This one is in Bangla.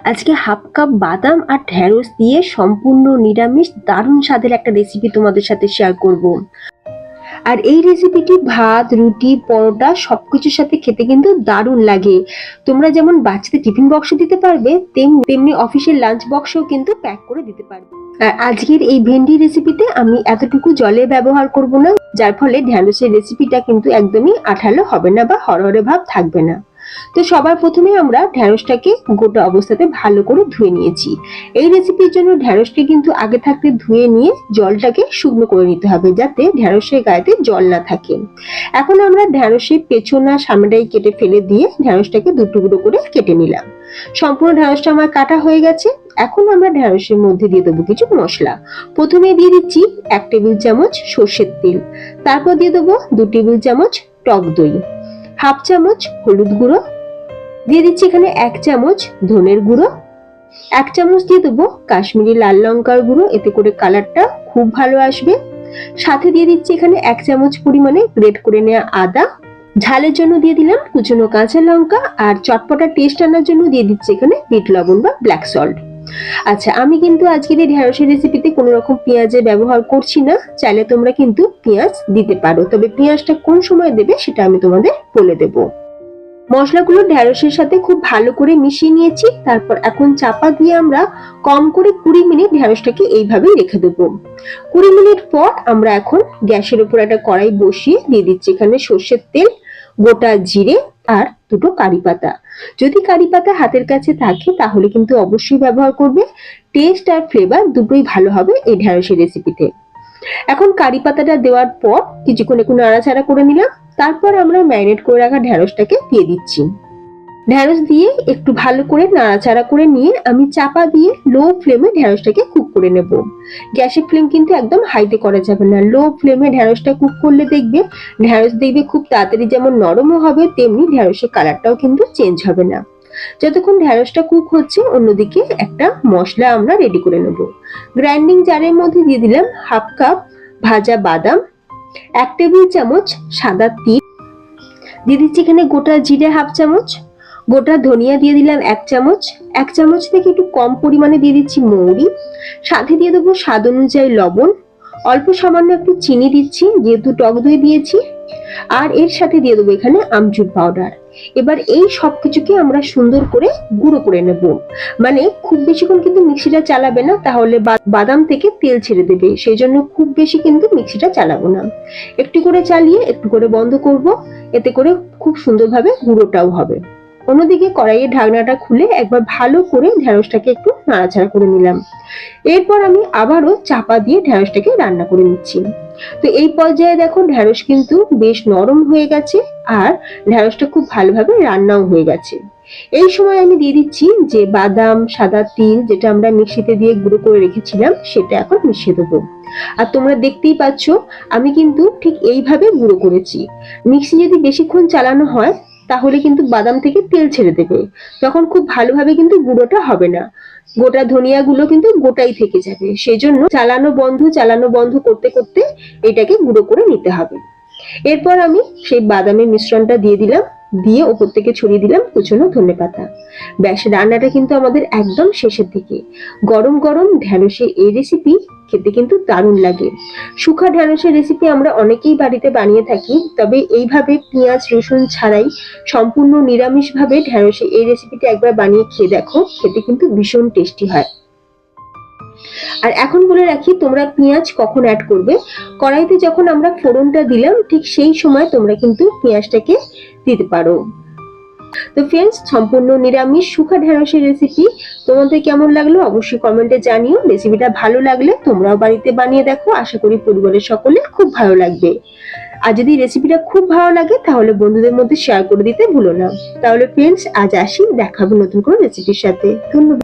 আজকে হাফ কাপ বাদাম আর ঢ্যাঁড়স দিয়ে সম্পূর্ণ নিরামিষ দারুণ স্বাদের একটা রেসিপি তোমাদের সাথে শেয়ার করব। আর এই রেসিপিটি ভাত, রুটি, পরোটা সবকিছুর সাথে খেতে কিন্তু দারুণ লাগে। তোমরা যেমন বাচ্চাদের টিফিন বক্সে দিতে পারবে, তেমনি অফিসের লাঞ্চ বক্সেও কিন্তু প্যাক করে দিতে পারবে। আর আজকের এই ভেন্ডি রেসিপিতে আমি এতটুকু জলে ব্যবহার করব না, যার ফলে ঢ্যাঁড়সের রেসিপিটা কিন্তু একদমই আঠালো হবে না বা হরহরে ভাব থাকবে না। তো সবার প্রথমে আমরা ঢ্যাঁড়সটাকে গোটা অবস্থাতে ভালো করে ধুয়ে নিয়েছি। এই রেসিপির জন্য ঢ্যাঁড়সকে কিন্তু আগে থাকতে ধুয়ে নিয়ে জলটাকে শুকনো করে নিতে হবে, যাতে ঢ্যাঁড়সের গায়েতে জল না থাকে। এখন আমরা ঢ্যাঁড়সের পেছনা সামনেটাই কেটে ফেলে দিয়ে ঢ্যাঁড়সটাকে দু টুকরো করে কেটে নিলাম। সম্পূর্ণ ঢ্যাঁড়সটা আমার কাটা হয়ে গেছে। এখন আমরা ঢ্যাঁড়সের মধ্যে দিয়ে দেবো কিছু মশলা। প্রথমে দিয়ে দিচ্ছি 1 টেবিল চামচ সর্ষের তেল, তারপর দিয়ে দেবো 2 টেবিল চামচ টক দই, হাফ চামচ হলুদ গুঁড়ো, দিয়ে দিচ্ছি এখানে 1 চামচ ধনের গুঁড়ো, 1 চামচ দিয়ে দেবো কাশ্মীরি লাল লঙ্কার গুঁড়ো, এতে করে কালারটা খুব ভালো আসবে। সাথে দিয়ে দিচ্ছি এখানে 1 চামচ পরিমাণে গ্রেট করে নেওয়া আদা, ঝালের জন্য দিয়ে দিলাম কুচনো কাঁচা লঙ্কা, আর চটপটা টেস্ট আনার জন্য দিয়ে দিচ্ছি এখানে বিট লবণ বা ব্ল্যাক সল্ট। আচ্ছা, আমি কিন্তু আজকের এই ঢ্যাঁড়সের রেসিপিতে কোনো রকম পেঁয়াজের ব্যবহার করছি না। চাইলে তোমরা কিন্তু পেঁয়াজ দিতে পারো, তবে পেঁয়াজটা কোন সময় দেবে সেটা আমি তোমাদের বলে দেবো। মশলাগুলো ঢ্যাঁড়সের সাথে খুব ভালো করে মিশিয়ে নিয়েছি। তারপর এখন চাপা দিয়ে আমরা কম করে 20 মিনিট ঢ্যাঁড়সটাকে এইভাবেই রেখে দেবো। 20 মিনিট পর আমরা এখন গ্যাসের উপর একটা কড়াই বসিয়ে দিয়ে দিচ্ছি এখানে সর্ষের তেল, গোটা জিরে আর দুটো কারি পাতা। যদি কারি পাতা হাতের কাছে থাকে তাহলে কিন্তু অবশ্যই ব্যবহার করবে। টেস্ট আর ফ্লেভার দুটোই ভালো হবে এই ঢ্যাঁড়সের রেসিপিতে। এখন কারি পাতাটা দেওয়ার পর কিছুক্ষণ একটু নাড়াচাড়া করে নিলাম। তারপর আমরা ম্যারিনেট করে রাখা ঢ্যাঁড়সটাকে দিয়ে দিচ্ছি। ঢ্যাঁড়স দিয়ে একটু ভালো করে নাড়াচাড়া করে নিয়ে আমি চাপা দিয়ে লো ফ্লেমে ঢ্যাঁড়সটাকে কুক করে নেব। গ্যাসের ফ্লেম কিন্তু একদম হাইতে করা যাবে না। লো ফ্লেমে ঢ্যাঁড়সটা কুক করলে ঢ্যাঁড়স খুব তাড়াতাড়ি যেমন নরমও হবে, তেমনি ঢ্যাঁড়সের কালারটাও কিন্তু চেঞ্জ হবে না। যতক্ষণ ঢ্যাঁড়সটা কুক হচ্ছে, অন্যদিকে একটা মশলা আমরা রেডি করে নেব। গ্রাইন্ডিং জারের মধ্যে দিয়ে দিলাম হাফ কাপ ভাজা বাদাম, 1 টেবিল চামচ সাদা তিল, দিয়ে দিচ্ছি এখানে গোটা জিরে হাফ চামচ, গোটা ধনিয়া দিয়ে দিলাম 1 চামচ, 1 চামচ থেকে একটু কম পরিমাণে দিয়ে দিচ্ছি মৌরি, সাথে দিয়ে দেবো স্বাদ অনুযায়ী লবণ, অল্প সামান্য একটু চিনি দিচ্ছি যেহেতু টক দই দিয়েছি, আর এর সাথে দিয়ে দেবো এখানে আমচুর পাউডার। এবার এই সবকিছুকে আমরা সুন্দর করে গুঁড়ো করে নেব। মানে খুব বেশিক্ষণ কিন্তু মিক্সিটা চালাবে না, তাহলে বাদাম থেকে তেল ছেড়ে দেবে, সেই জন্য খুব বেশি কিন্তু মিক্সিটা চালাবো না। একটু করে চালিয়ে একটু করে বন্ধ করব, এতে করে খুব সুন্দরভাবে গুঁড়োটাও হবে। অন্যদিকে কড়াইয়ের ঢাকনাটা খুলে একবার ভালো করে ঢ্যাঁড়সটাকে একটু নাড়াচাড়া করে নিলাম। এরপর আমি আবারও চাপা দিয়ে ঢ্যাঁড়সটাকে রান্না করে নিচ্ছি। তো এই পর্যায়ে দেখো ঢ্যাঁড়স কিন্তু বেশ নরম হয়ে গেছে, আর ঢ্যাঁড়সটা খুব ভালোভাবে রান্নাও হয়ে গেছে। এই সময় আমি দিয়ে দিচ্ছি যে বাদাম, সাদা তিল যেটা আমরা মিক্সিতে দিয়ে গুঁড়ো করে রেখেছিলাম, সেটা এখন মিশিয়ে দেবো। আর তোমরা দেখতেই পাচ্ছ আমি কিন্তু ঠিক এইভাবে গুঁড়ো করেছি। মিক্সি যদি বেশিক্ষণ চালানো হয় তাহলে কিন্তু বাদাম থেকে তেল ছেড়ে দেবে, তখন খুব ভালোভাবে কিন্তু গুঁড়োটা হবে না। গোটা ধনিয়াগুলো কিন্তু গোটাই থেকে যাবে, সেই জন্য চালানো বন্ধ করতে করতে এটাকে গুঁড়ো করে নিতে হবে। এরপর আমি সেই বাদামের মিশ্রণটা দিয়ে দিলাম, দিয়ে উপর থেকে ছড়িয়ে দিলাম কুচনো ধনেপাতা। ব্যাস, রান্নাটা কিন্তু আমাদের একদম শেষের দিকে। গরম গরম ঢ্যাঁড়সের এই রেসিপি খেতে কিন্তু দারুণ লাগে। শুকা ঢ্যাঁড়সের রেসিপি আমরা অনেকেই বাড়িতে বানিয়ে থাকি, তবে এইভাবে পেঁয়াজ রসুন ছাড়াই সম্পূর্ণ নিরামিষ ভাবে ঢ্যাঁড়সের এই রেসিপিটা একবার বানিয়ে খেয়ে দেখো, খেতে কিন্তু ভীষণ টেস্টি হয়। আর এখন বলে রাখি, তোমরা পেঁয়াজ কখন অ্যাড করবে, কড়াইতে যখন আমরা ফোড়নটা দিলাম ঠিক সেই সময় তোমরা কিন্তু পেঁয়াজটাকে দিতে পারো। তো ফ্রেন্ডস, সম্পূর্ণ নিরামিষ শুকা ঢ্যাঁড়সের রেসিপি তোমাদের কেমন লাগলো অবশ্যই কমেন্টে জানিও। রেসিপিটা ভালো লাগলে তোমরাও বাড়িতে বানিয়ে দেখো, আশা করি পরিবারের সকলে খুব ভালো লাগবে। আর যদি রেসিপিটা খুব ভালো লাগে তাহলে বন্ধুদের মধ্যে শেয়ার করে দিতে ভুলো না। তাহলে ফ্রেন্ডস, আজ আসি, দেখাবো নতুন কোনো রেসিপির সাথে। ধন্যবাদ।